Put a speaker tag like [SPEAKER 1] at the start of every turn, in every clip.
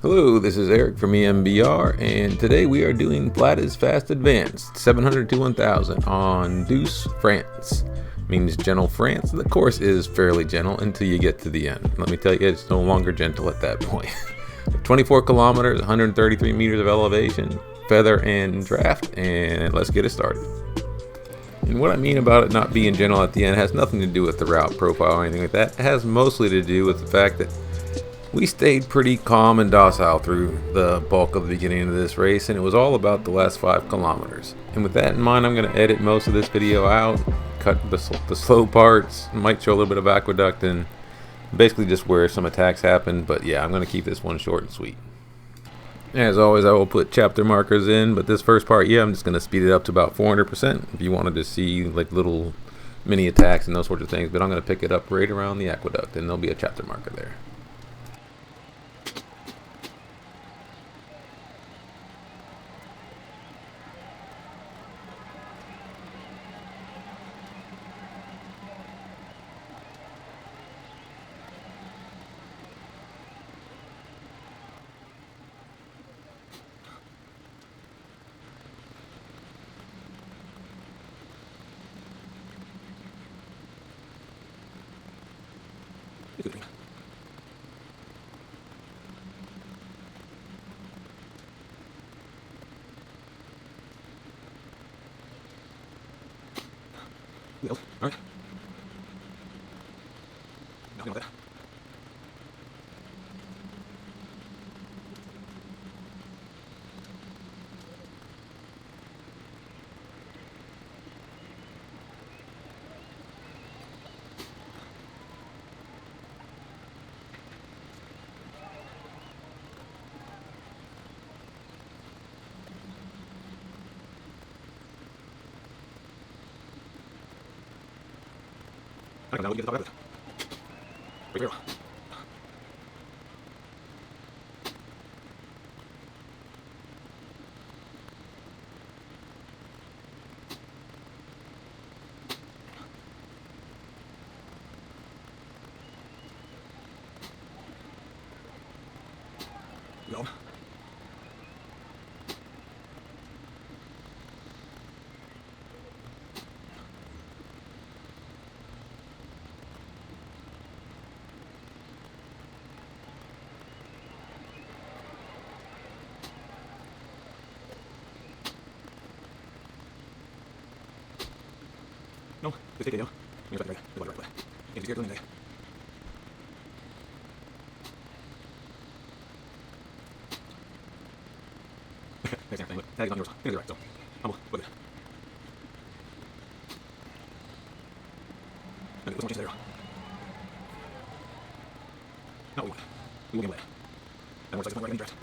[SPEAKER 1] Hello, this is Eric from E.M.B.R. and today we are doing Flat is Fast Advanced 700 to 1000 on Douce, France. Means gentle France. The course is fairly gentle until you get to the end. Let me tell you, it's no longer gentle at that point. 24 kilometers, 133 meters of elevation, feather and draft, and let's get it started. And what I mean about it not being gentle at the end has nothing to do with the route profile or anything like that. It has mostly to do with the fact that we stayed pretty calm and docile through the bulk of the beginning of this race, and it was all about the last 5 kilometers. And with that in mind, I'm going to edit most of this video out, cut the slow parts, might show a little bit of Aqueduct, and basically just where some attacks happen. But yeah, I'm going to keep this one short and sweet. As always, I will put chapter markers in, but this first part, yeah, I'm just going to speed it up to about 400% if you wanted to see like little mini attacks and those sorts of things. But I'm going to pick it up right around the Aqueduct, and there'll be a chapter marker there. All right. Nothing like that. I don't know, get the top of it. Right here. No. No, just take it, yo. You're right. You're right. It's here doing that. There's everything, but tag is on yours. Here's right, so I'm with it. Okay, let's there. No, we will get away. And we're right in direct.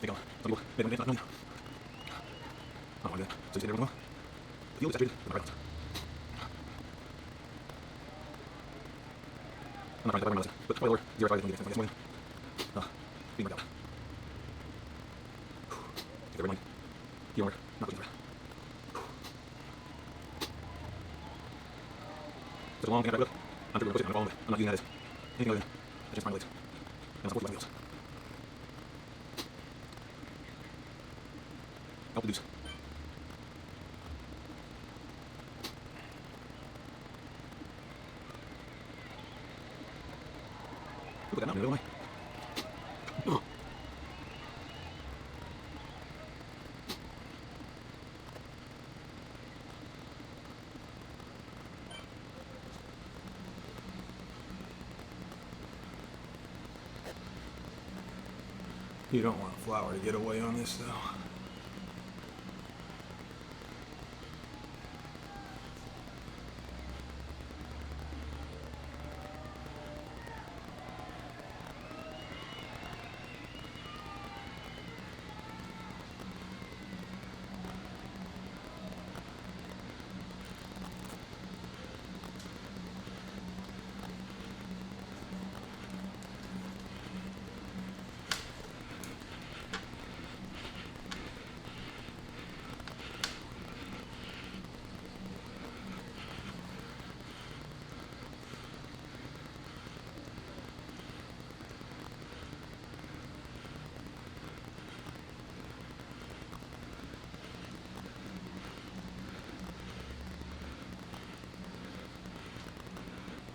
[SPEAKER 1] They go. Some people, they don't know. I don't want to do that. So you see everyone? The fuel is saturated with my right. I'm not trying to find my list, but spoiler, 0 5 is going to get this morning. Being worked out. Take every morning. Your work, not looking for it. Such a long thing I got to do. I'm sure we're pushing on the wall, but I'm not using that as anything other than I just find my legs. And I'm supposed to my wheels. Help the Douce. Look at that mountain, don't I? You don't want a flower to get away on this, though.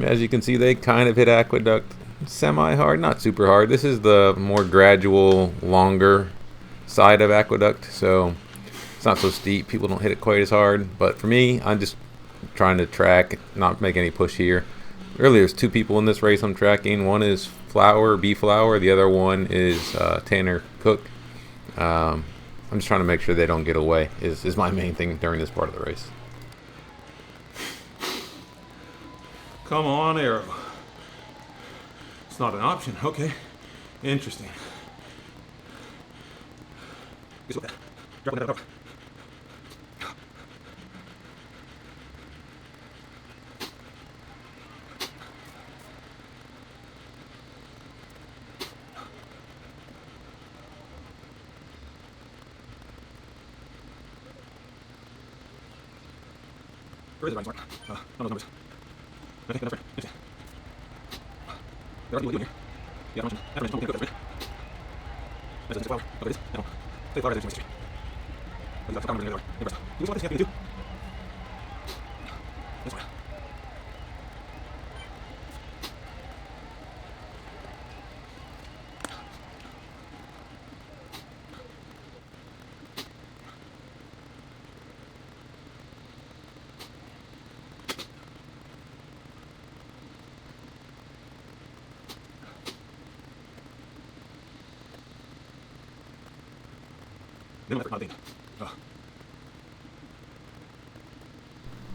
[SPEAKER 1] And as you can see, they kind of hit Aqueduct semi-hard, not super hard. This is the more gradual, longer side of Aqueduct, so it's not so steep. People don't hit it quite as hard. But for me, I'm just trying to track, not make any push here. Really, there's two people in this race I'm tracking. One is B Flower. The other one is Tanner Cook. I'm just trying to make sure they don't get away is my main thing during this part of the race.
[SPEAKER 2] Come on, Arrow. It's not an option. Okay. Interesting. Guess what? Drop that up. Where is it, Ryan Smart? None of those numbers. Okay, that's right. Okay. There are people here. Yeah, I'm after mentioned, that's right. That's a flower. Okay, it is. No. Say flower is in history. But that's a common name. You just want this happening too? That's right.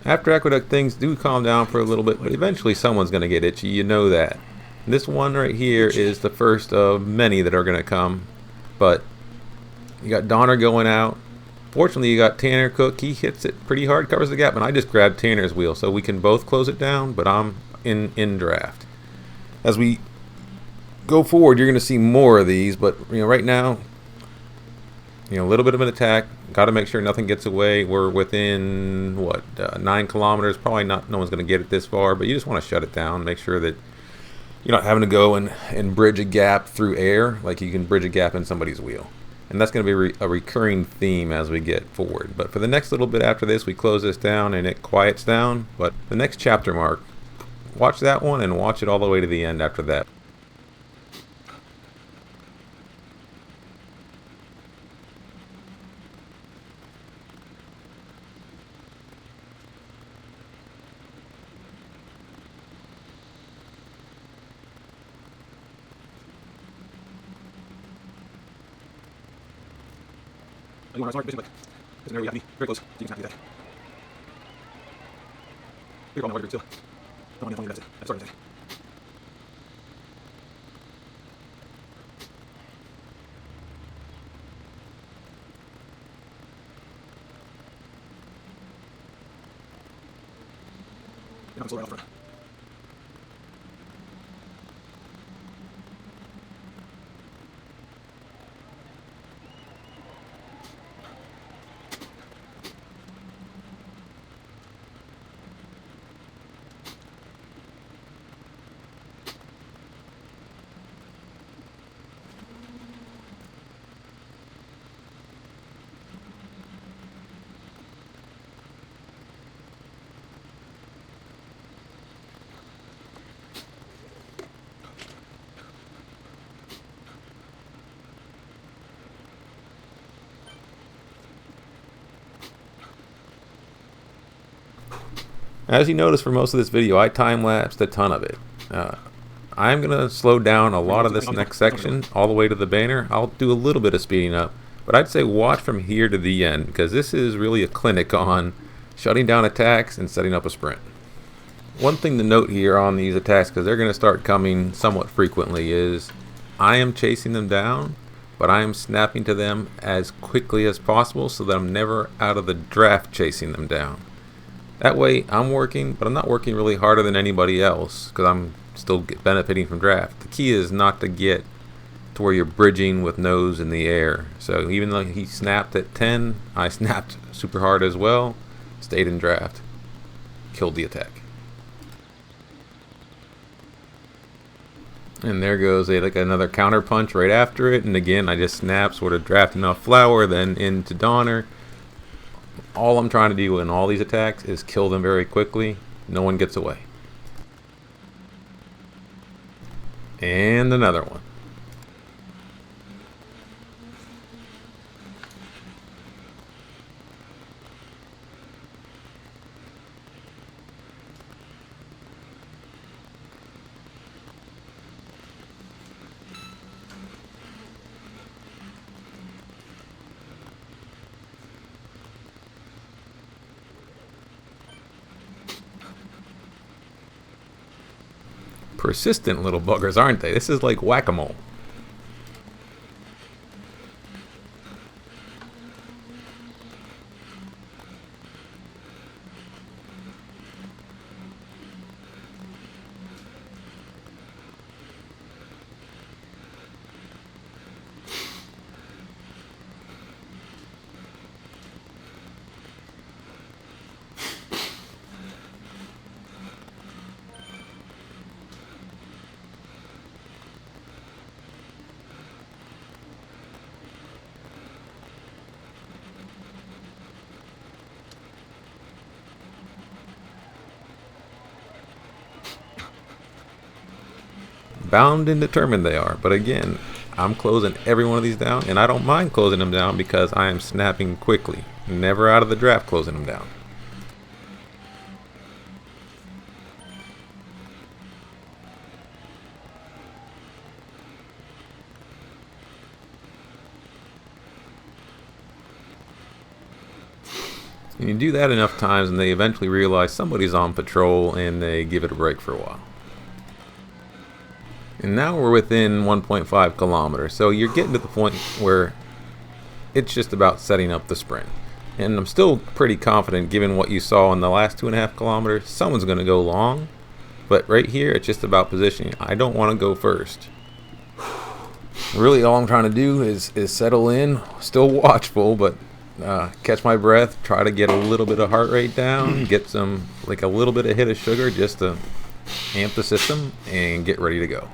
[SPEAKER 1] After Aqueduct, things do calm down for a little bit, but eventually someone's going to get itchy. You know that. This one right here is the first of many that are going to come. But you got Donner going out. Fortunately, you got Tanner Cook. He hits it pretty hard, covers the gap, and I just grabbed Tanner's wheel, so we can both close it down, but I'm in draft. As we go forward, you're going to see more of these, but right now, a little bit of an attack. Got to make sure nothing gets away. We're within, 9 kilometers. Probably no one's going to get it this far, but you just want to shut it down. Make sure that you're not having to go and bridge a gap through air like you can bridge a gap in somebody's wheel. And that's going to be a recurring theme as we get forward. But for the next little bit after this, we close this down and it quiets down. But the next chapter mark, watch that one and watch it all the way to the end after that.
[SPEAKER 2] You want to start fishing, but because there we have to be very close, so you can snap do that. You're on the water group still. Don't want to that's it. That's starting to take. Now I'm still right off the front.
[SPEAKER 1] As you notice for most of this video, I time-lapsed a ton of it. I'm going to slow down a lot of this next section all the way to the banner. I'll do a little bit of speeding up, but I'd say watch from here to the end because this is really a clinic on shutting down attacks and setting up a sprint. One thing to note here on these attacks, because they're going to start coming somewhat frequently, is I am chasing them down, but I am snapping to them as quickly as possible so that I'm never out of the draft chasing them down. That way, I'm working, but I'm not working really harder than anybody else because I'm still benefiting from draft. The key is not to get to where you're bridging with nose in the air. So even though he snapped at 10, I snapped super hard as well, stayed in draft, killed the attack. And there goes another counter punch right after it. And again, I just snap, sort of draft enough flour, then into Donner. All I'm trying to do in all these attacks is kill them very quickly. No one gets away. And another one. Persistent little buggers, aren't they? This is like whack-a-mole. Bound and determined they are, but again, I'm closing every one of these down, and I don't mind closing them down because I am snapping quickly. Never out of the draft closing them down. And you do that enough times and they eventually realize somebody's on patrol and they give it a break for a while. And now we're within 1.5 kilometers, so you're getting to the point where it's just about setting up the sprint. And I'm still pretty confident, given what you saw in the last 2.5 kilometers, someone's going to go long. But right here, it's just about positioning. I don't want to go first. Really, all I'm trying to do is settle in, still watchful, but catch my breath, try to get a little bit of heart rate down, get some, like a little bit of hit of sugar just to amp the system, and get ready to go.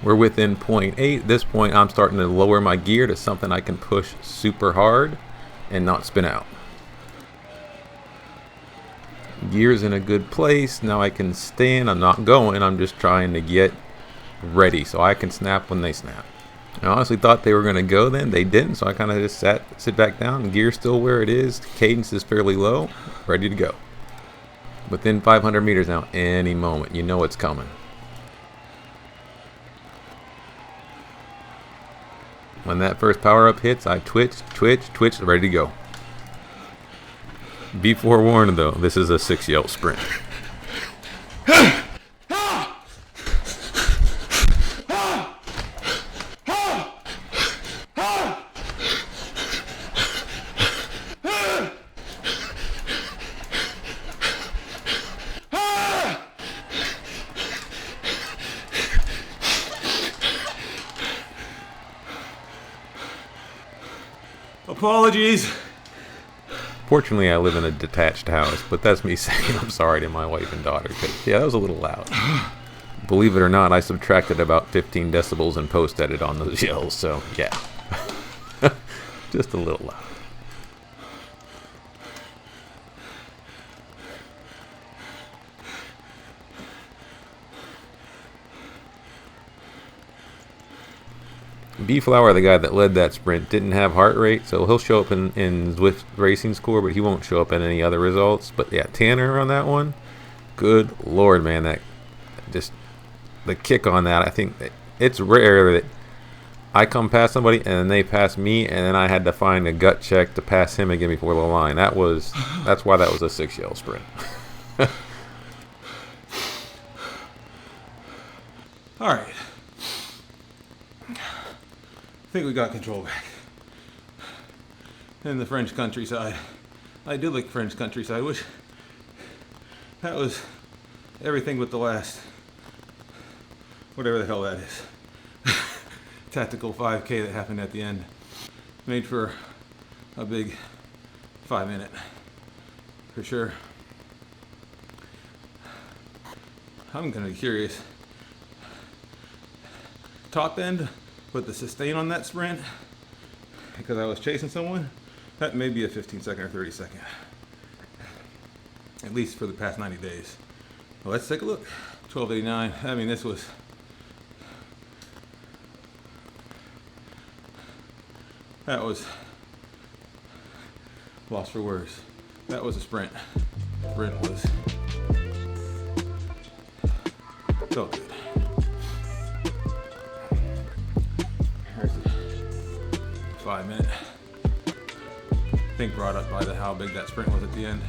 [SPEAKER 1] We're within 0.8. At this point, I'm starting to lower my gear to something I can push super hard and not spin out. Gear's in a good place. Now I can stand. I'm not going. I'm just trying to get ready so I can snap when they snap. I honestly thought they were going to go then. They didn't, so I kind of just sit back down. Gear's still where it is. Cadence is fairly low. Ready to go. Within 500 meters now. Any moment. You know it's coming. When that first power-up hits, I twitch, ready to go. Be forewarned, though, this is a 6-yell sprint.
[SPEAKER 2] Apologies.
[SPEAKER 1] Fortunately, I live in a detached house, but that's me saying I'm sorry to my wife and daughter, because, yeah, that was a little loud. Believe it or not, I subtracted about 15 decibels in post-edit on those yells, so, yeah. Just a little loud. B-Flower, the guy that led that sprint, didn't have heart rate, so he'll show up in Zwift racing score, but he won't show up in any other results. But yeah, Tanner on that one, good lord, man, that just the kick on that. I think that it's rare that I come past somebody and then they pass me, and then I had to find a gut check to pass him again before the line. That's why that was a 6-yell sprint.
[SPEAKER 2] All right. I think we got control back. In the French countryside. I do like French countryside, which that was everything but the last, whatever the hell that is. Tactical 5K that happened at the end. Made for a big 5-minute, for sure. I'm gonna be curious. Top end, but the sustain on that sprint, because I was chasing someone, that may be a 15-second or 30-second. at least for the past 90 days. Well, let's take a look. 1289. I mean, this was lost for words. That was a sprint. Sprint was felt good. Here's the 5 minute. I think brought up by how big that sprint was at the end.